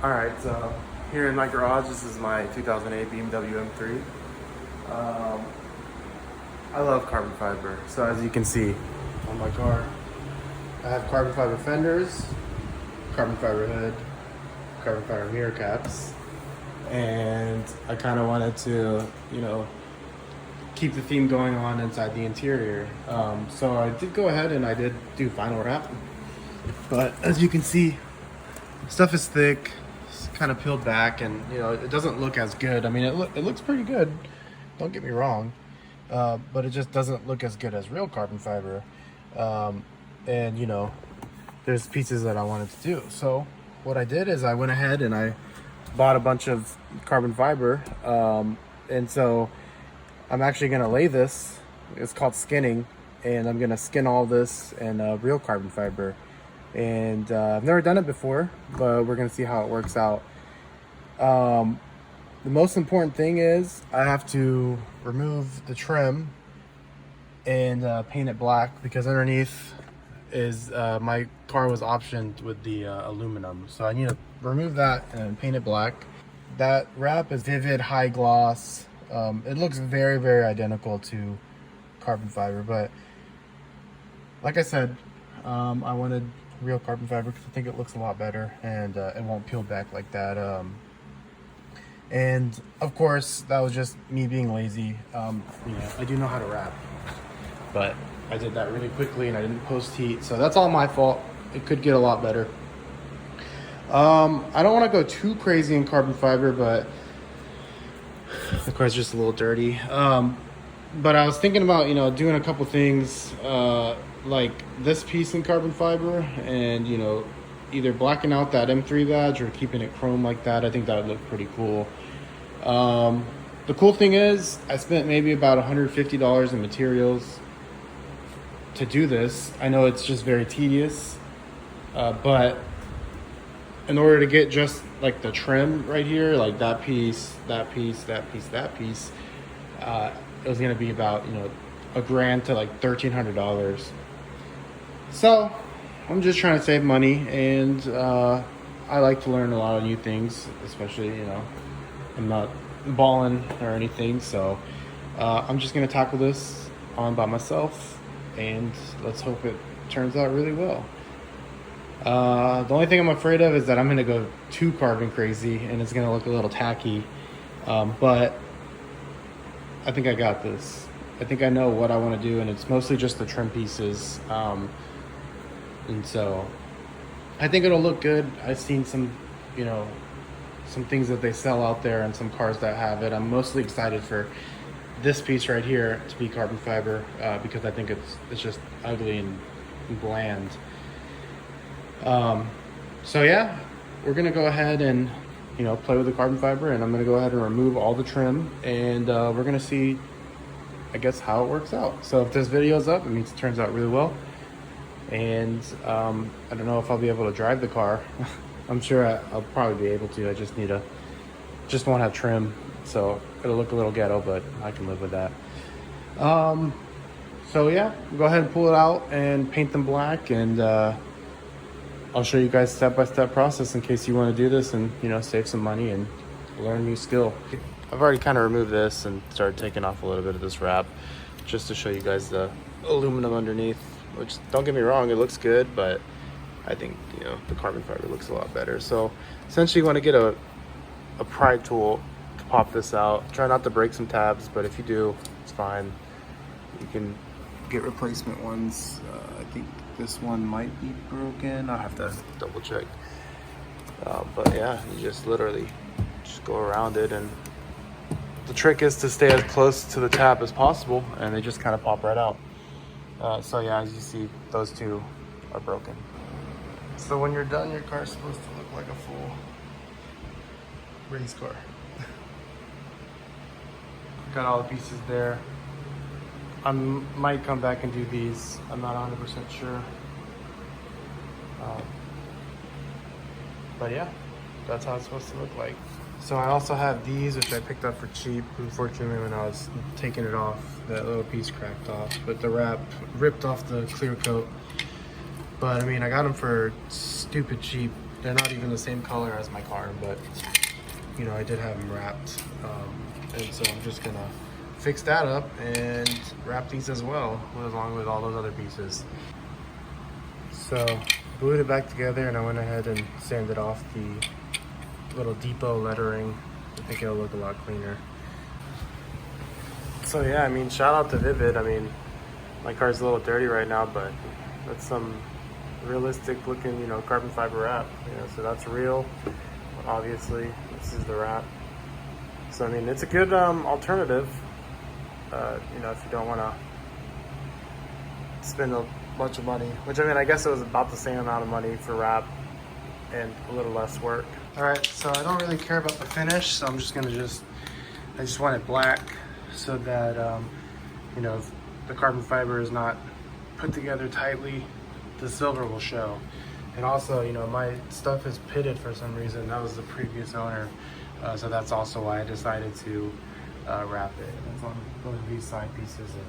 Alright, so here in my garage, this is my 2008 BMW M3. Um, I love carbon fiber. So as you can see on my car, I have carbon fiber fenders, carbon fiber hood, carbon fiber mirror caps, and I kind of wanted to, keep the theme going on inside the interior. So I did go ahead and I did do vinyl wrap, but as you can see, stuff is thick, it's kind of peeled back, and it doesn't look as good. I mean, it looks pretty good, don't get me wrong, but it just doesn't look as good as real carbon fiber. And there's pieces that I wanted to do. So what I did is I went ahead and I bought a bunch of carbon fiber, and so I'm actually gonna lay this. It's called skinning, and I'm gonna skin all this in real carbon fiber. And I've never done it before, but we're gonna see how it works out. The most important thing is I have to remove the trim and paint it black, because underneath is my car was optioned with the aluminum, so I need to remove that and paint it black. That wrap is vivid high gloss. It looks very, very identical to carbon fiber, but like I said, I wanted real carbon fiber because I think it looks a lot better, and it won't peel back like that. And of course, that was just me being lazy. I do know how to wrap, but I did that really quickly and I didn't post heat, so that's all my fault. It could get a lot better. I don't want to go too crazy in carbon fiber, but the car's just a little dirty. But I was thinking about doing a couple things, like this piece in carbon fiber, and either blacking out that M3 badge or keeping it chrome like that. I think that would look pretty cool. The cool thing is I spent maybe about $150 in materials to do this. I know it's just very tedious, but in order to get just like the trim right here, like that piece, that piece, that piece, that piece, it was gonna be about $1,000 to like $1,300. So I'm just trying to save money, and I like to learn a lot of new things, especially I'm not balling or anything, so I'm just gonna tackle this on by myself, and let's hope it turns out really well. The only thing I'm afraid of is that I'm gonna go too carbon crazy and it's gonna look a little tacky, but I think I got this. I think I know what I want to do, and it's mostly just the trim pieces, and so I think it'll look good. I've seen some things that they sell out there and some cars that have it. I'm mostly excited for this piece right here to be carbon fiber, because I think it's just ugly and bland. So yeah, we're gonna go ahead and play with the carbon fiber, and I'm gonna go ahead and remove all the trim, and we're gonna see, I guess, how it works out. So if this video's up, it means it turns out really well, and I don't know if I'll be able to drive the car. I'm sure I'll probably be able to. I just won't have trim, so it'll look a little ghetto, but I can live with that. So yeah, go ahead and pull it out and paint them black, and I'll show you guys step-by-step process in case you want to do this and save some money and learn a new skill. I've already kind of removed this and started taking off a little bit of this wrap just to show you guys the aluminum underneath, which, don't get me wrong, it looks good, but I think the carbon fiber looks a lot better. So essentially you want to get a pry tool to pop this out. Try not to break some tabs, but if you do, it's fine. You can get replacement ones. I think this one might be broken. I'll have to double check. But yeah, you just literally just go around it, and the trick is to stay as close to the tab as possible, and they just kind of pop right out. So yeah, as you see, those two are broken. So when you're done, your car's supposed to look like a full race car. Got all the pieces there. I might come back and do these. I'm not 100% sure. But yeah, that's how it's supposed to look like. So I also have these, which I picked up for cheap. Unfortunately, when I was taking it off, that little piece cracked off, but the wrap ripped off the clear coat. But I mean, I got them for stupid cheap They're not even the same color as my car, but you know, I did have them wrapped. And so I'm just gonna fix that up and wrap these as well, along with all those other pieces. So glued it back together, and I went ahead and sanded off the little depot lettering. I think it'll look a lot cleaner. So yeah, I mean, shout out to Vivid. I mean, my car's a little dirty right now, but that's some realistic looking, you know, carbon fiber wrap. You know, so that's real. Obviously, this is the wrap. So I mean, it's a good alternative. You know, if you don't want to spend a bunch of money, which I mean, I guess it was about the same amount of money for wrap and a little less work. All right, so I don't really care about the finish, so I'm just gonna I just want it black so that you know, if the carbon fiber is not put together tightly, the silver will show. And also, you know, my stuff is pitted for some reason. That was the previous owner, so that's also why I decided to wrap it. It's on both of these side pieces and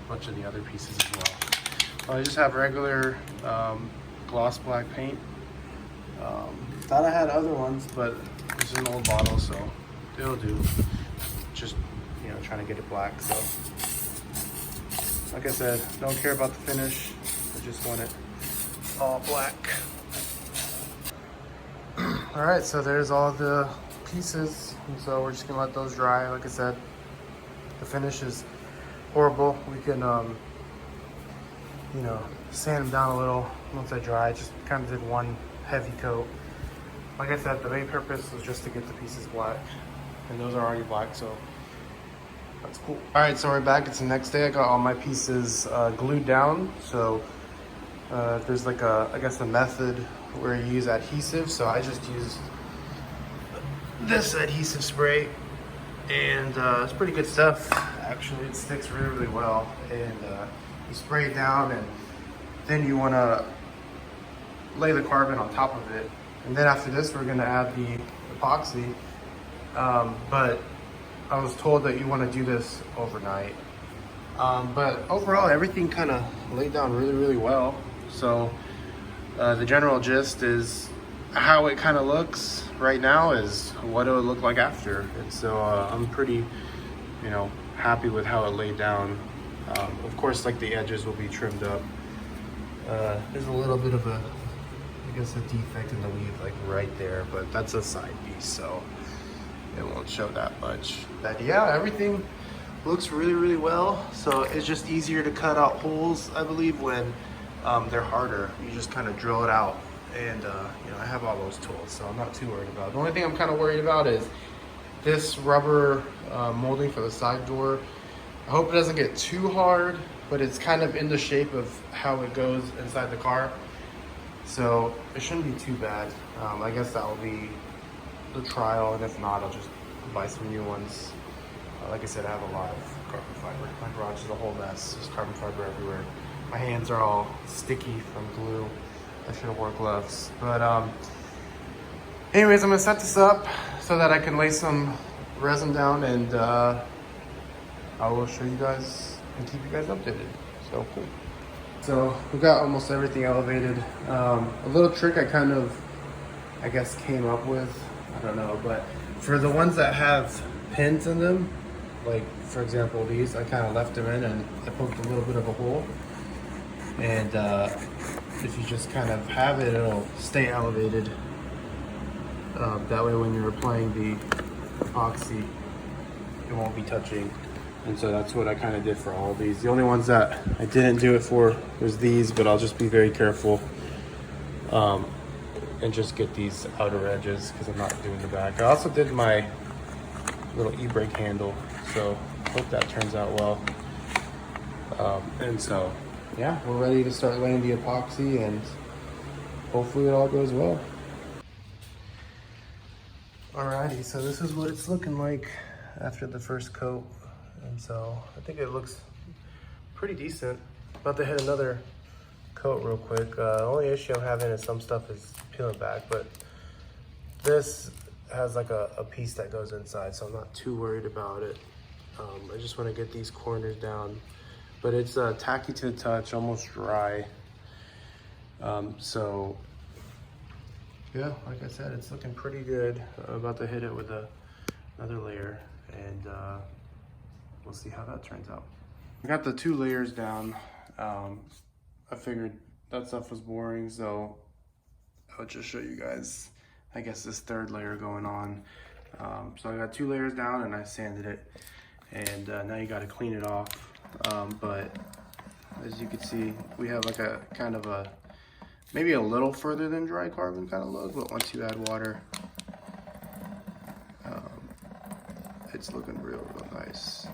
a bunch of the other pieces as well. I just have regular gloss black paint. Thought I had other ones, but this is an old bottle, so it'll do. Just, you know, trying to get it black. So, like I said, don't care about the finish. I just want it all black. All right, so there's all the pieces, and so we're just gonna let those dry. Like I said, the finish is horrible. We can, you know, sand them down a little once they dry. I just kind of did one heavy coat. Like I said, the main purpose was just to get the pieces black, and those are already black, so that's cool. All right, so we're back. It's the next day. I got all my pieces glued down. So there's like I guess a method where you use adhesive. So I just used this adhesive spray, and it's pretty good stuff. Actually, it sticks really, really well. And you spray it down, and then you want to lay the carbon on top of it. And then after this, we're gonna add the epoxy. But I was told that you want to do this overnight. But overall, everything kind of laid down really, really well. So the general gist is how it kind of looks right now is what it would look like after. And so I'm pretty, you know, happy with how it laid down. Of course, like the edges will be trimmed up. There's a little bit of I guess a defect in the weave like right there, but that's a side piece, so it won't show that much. But yeah, everything looks really, really well. So it's just easier to cut out holes, I believe, when they're harder. You just kind of drill it out, and you know, I have all those tools, so I'm not too worried about it. The only thing I'm kind of worried about is this rubber molding for the side door. I hope it doesn't get too hard, but it's kind of in the shape of how it goes inside the car. So it shouldn't be too bad. I guess that will be the trial, and if not, I'll just buy some new ones. Like I said, I have a lot of carbon fiber. My garage is a whole mess. There's carbon fiber everywhere. My hands are all sticky from glue. I should have worn gloves. But anyways, I'm gonna set this up so that I can lay some resin down, and I will show you guys and keep you guys updated. So cool. So we got almost everything elevated. A little trick I guess came up with, I don't know, but for the ones that have pins in them, like for example these, I kind of left them in and I poked a little bit of a hole. And if you just kind of have it, it'll stay elevated. That way when you're applying the epoxy, it won't be touching. And so that's what I kind of did for all of these. The only ones that I didn't do it for was these, but I'll just be very careful and just get these outer edges because I'm not doing the back. I also did my little e-brake handle, so hope that turns out well. And so, yeah, we're ready to start laying the epoxy, and hopefully it all goes well. Alrighty, so this is what it's looking like after the first coat. And so I think it looks pretty decent. About to hit another coat real quick. The only issue I'm having is some stuff is peeling back, but this has like a piece that goes inside, so I'm not too worried about it. I just want to get these corners down, but it's tacky to the touch, almost dry. So Yeah, like I said, it's looking pretty good. I'm about to hit it with another layer, and we'll see how that turns out. I got the 2 layers down. I figured that stuff was boring, so I'll just show you guys, I guess, this 3rd layer going on. So I got 2 layers down and I sanded it, and now you got to clean it off. But as you can see, we have like a kind of a, maybe a little further than dry carbon kind of look, but once you add water, it's looking real nice.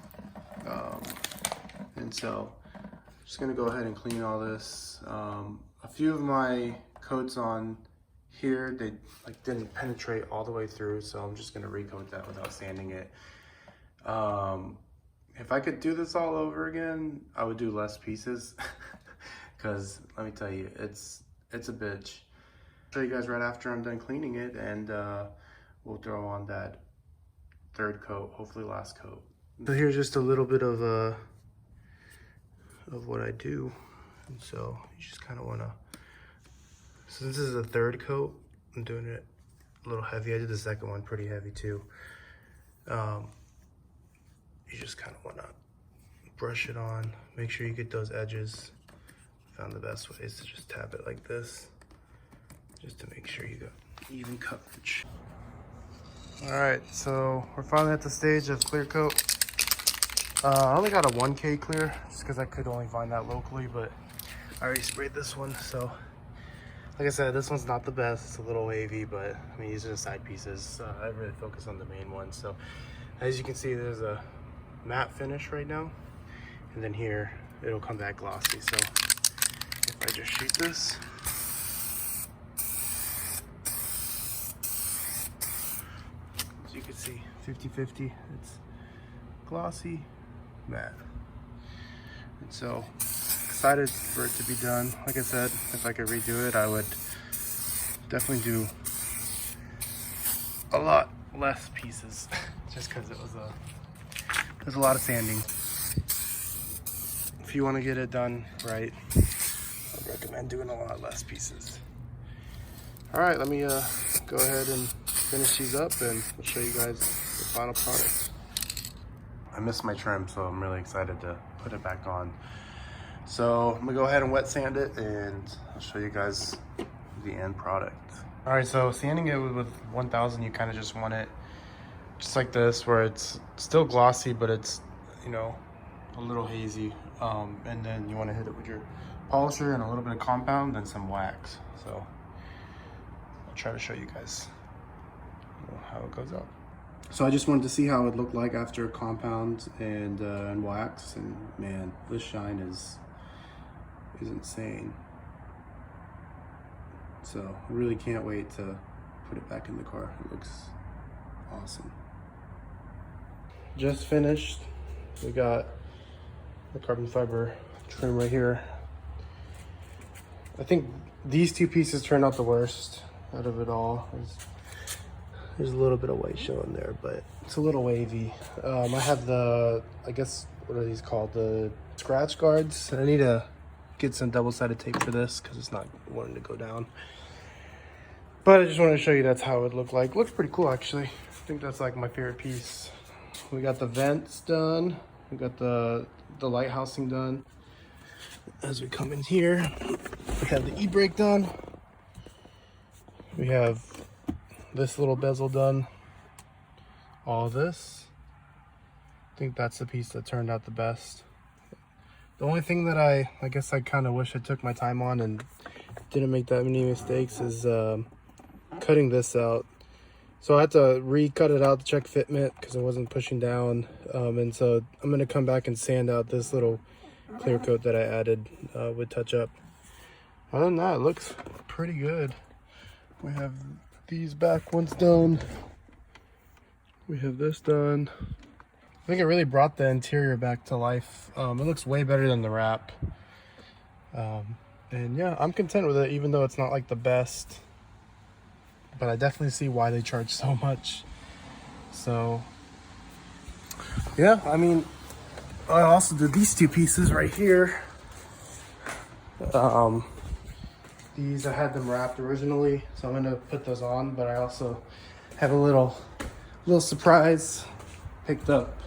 And so I'm just gonna go ahead and clean all this. A few of my coats on here, they like didn't penetrate all the way through, so I'm just gonna recoat that without sanding it. If I could do this all over again, I would do less pieces, because let me tell you, it's a bitch. I'll show you guys right after I'm done cleaning it, and we'll throw on that 3rd coat, hopefully last coat. So here's just a little bit of what I do. And so you just kind of want to, since this is a 3rd coat, I'm doing it a little heavy. I did the 2nd one pretty heavy too. You just kind of want to brush it on, make sure you get those edges. Found the best way is to just tap it like this, just to make sure you got even coverage. All right, so we're finally at the stage of clear coat. I only got a 1K clear, just because I could only find that locally, but I already sprayed this one. So like I said, this one's not the best. It's a little wavy, but I mean, these are the side pieces. I really focus on the main one. So as you can see, there's a matte finish right now, and then here it'll come back glossy. So if I just shoot this, as you can see, 50-50, it's glossy, matte. And so excited for it to be done. Like I said, if I could redo it, I would definitely do a lot less pieces, just because there's a lot of sanding. If you want to get it done right, I recommend doing a lot less pieces. All right, let me go ahead and finish these up, and I'll show you guys the final product. I missed my trim, so I'm really excited to put it back on. So I'm gonna go ahead and wet sand it, and I'll show you guys the end product. All right, so sanding it with 1000, you kind of just want it just like this, where it's still glossy, but it's, you know, a little hazy. And then you want to hit it with your polisher and a little bit of compound and some wax. So I'll try to show you guys how it goes out. So I just wanted to see how it looked like after compound and wax, and man, this shine is insane. So I really can't wait to put it back in the car. It looks awesome. Just finished. We got the carbon fiber trim right here. I think these 2 pieces turned out the worst out of it all. There's a little bit of white showing there, but it's a little wavy. I have the, I guess, what are these called? The scratch guards. And I need to get some double-sided tape for this because it's not wanting to go down. But I just wanted to show you that's how it looked like. Looks pretty cool, actually. I think that's like my favorite piece. We got the vents done. We got the light housing done. As we come in here, we have the e-brake done. We have this little bezel done. All this. I think that's the piece that turned out the best. The only thing that I guess I kind of wish I took my time on and didn't make that many mistakes is cutting this out. So I had to recut it out to check fitment because it wasn't pushing down. And so I'm going to come back and sand out this little clear coat that I added with touch up. Other than that, it looks pretty good. We have these back ones done. We have this done. I think it really brought the interior back to life. It looks way better than the wrap. And yeah, I'm content with it, even though it's not like the best. But I definitely see why they charge so much. So yeah, I mean, I also did these 2 pieces right here. These, I had them wrapped originally, so I'm gonna put those on, but I also have a little surprise. Picked up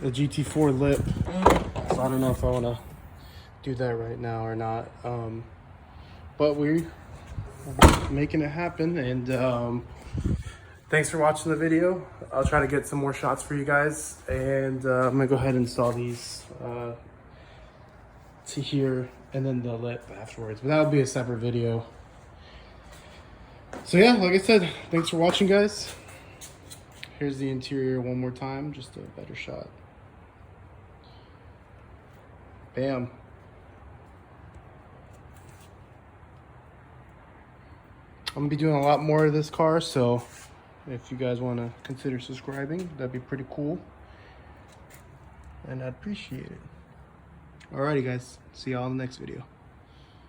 a GT4 lip, so I don't know if I wanna do that right now or not. But we're making it happen, and thanks for watching the video. I'll try to get some more shots for you guys, and I'm gonna go ahead and install these to here, and then the lip afterwards, but that would be a separate video. So yeah, like I said, thanks for watching, guys. Here's the interior one more time, just a better shot. Bam. I'm gonna be doing a lot more of this car, so if you guys want to consider subscribing, that'd be pretty cool, and I'd appreciate it. Alrighty guys, see y'all in the next video.